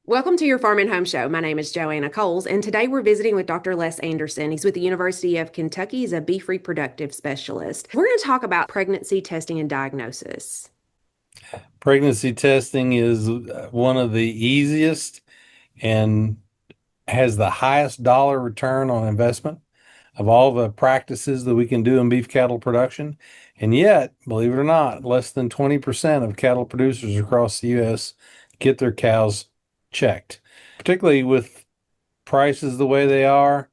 Welcome to your Farm and Home Show. My name is Joanna Coles, and today we're visiting with Dr. Les Anderson. He's with the University of Kentucky. He's a beef reproductive specialist. We're going to talk about pregnancy testing and diagnosis. Pregnancy testing is one of the easiest and has the highest dollar return on investment of all the practices that we can do in beef cattle production. And yet, believe it or not, less than 20% of cattle producers across the U.S. get their cows checked. Particularly with prices the way they are,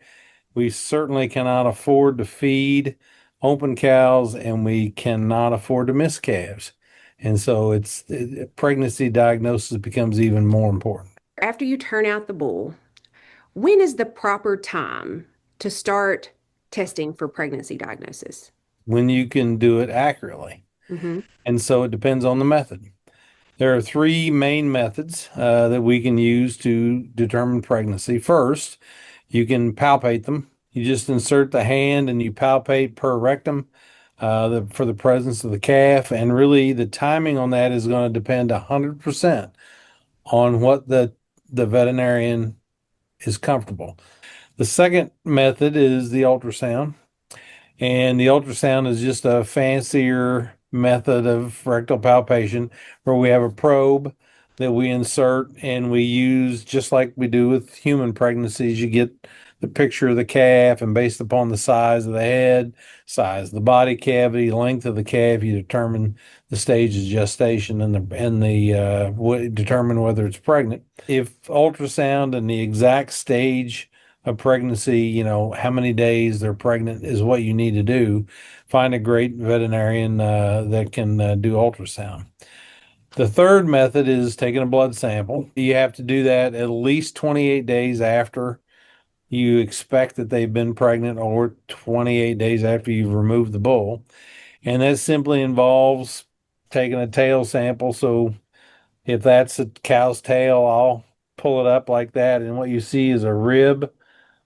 we certainly cannot afford to feed open cows and we cannot afford to miss calves. And so pregnancy diagnosis becomes even more important. After you turn out the bull, when is the proper time to start testing for pregnancy diagnosis? When you can do it accurately. Mm-hmm. And so it depends on the method. There are three main methods that we can use to determine pregnancy. First, you can palpate them. You just insert the hand and you palpate per rectum for the presence of the calf. And really, the timing on that is going to depend 100% on what the veterinarian is comfortable. The second method is the ultrasound. And the ultrasound is just a fancier method of rectal palpation where we have a probe that we insert and we use just like we do with human pregnancies. You get the picture of the calf, and based upon the size of the head, size of the body cavity, length of the calf, you determine the stage of gestation and determine whether it's pregnant. If ultrasound and the exact stage of pregnancy, how many days they're pregnant is what you need to do. Find a great veterinarian that can do ultrasound. The third method is taking a blood sample. You have to do that at least 28 days after you expect that they've been pregnant or 28 days after you've removed the bull. And that simply involves taking a tail sample. So if that's a cow's tail, I'll pull it up like that. And what you see is a rib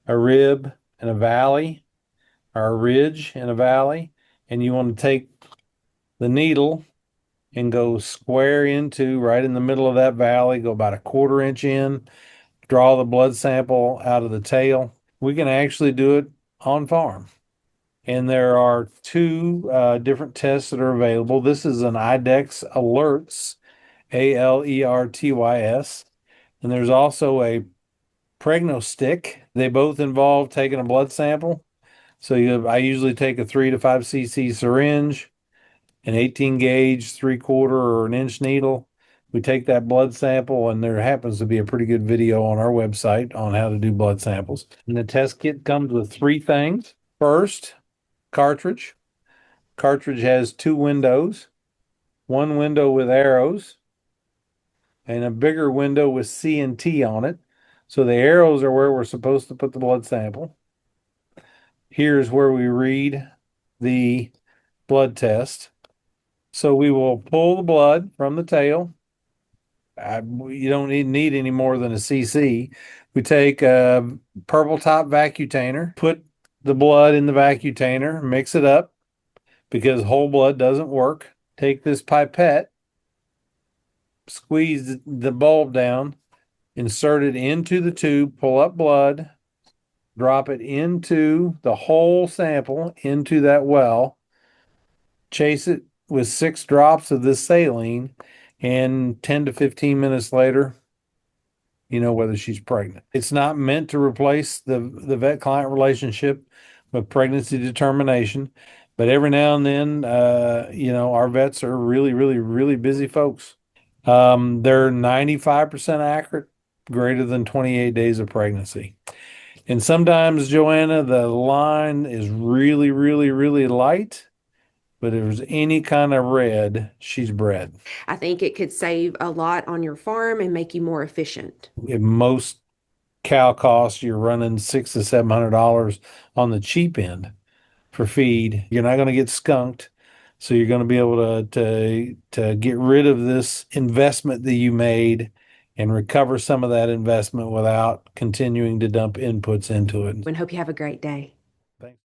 and a valley, or a ridge and a valley, and you want to take the needle and go square into right in the middle of that valley, go about a quarter inch in, draw the blood sample out of the tail. We can actually do it on farm. And there are two different tests that are available. This is an IDEX Alerts, Alertys, and there's also a Pregnostick. They both involve taking a blood sample. So I usually take a 3 to 5 cc syringe, an 18 gauge, 3/4 or an inch needle. We take that blood sample, and there happens to be a pretty good video on our website on how to do blood samples. And the test kit comes with three things. First, cartridge. Cartridge has two windows, one window with arrows and a bigger window with C and T on it. So the arrows are where we're supposed to put the blood sample. Here's where we read the blood test. So we will pull the blood from the tail. You don't need any more than a cc. We take a purple top vacutainer, put the blood in the vacutainer, mix it up because whole blood doesn't work. Take this pipette, squeeze the bulb down, insert it into the tube, pull up blood, drop it into the whole sample into that well, chase it with 6 drops of this saline, and 10 to 15 minutes later, you know whether she's pregnant. It's not meant to replace the vet client relationship with pregnancy determination, but every now and then, our vets are really, really, really busy folks. They're 95% accurate, greater than 28 days of pregnancy. And sometimes, Joanna, the line is really, really, really light, but if there's any kind of red, she's bred. I think it could save a lot on your farm and make you more efficient. If most cow costs, you're running $600 to $700 on the cheap end for feed. You're not going to get skunked. So you're going to be able to get rid of this investment that you made and recover some of that investment without continuing to dump inputs into it. And hope you have a great day. Thanks.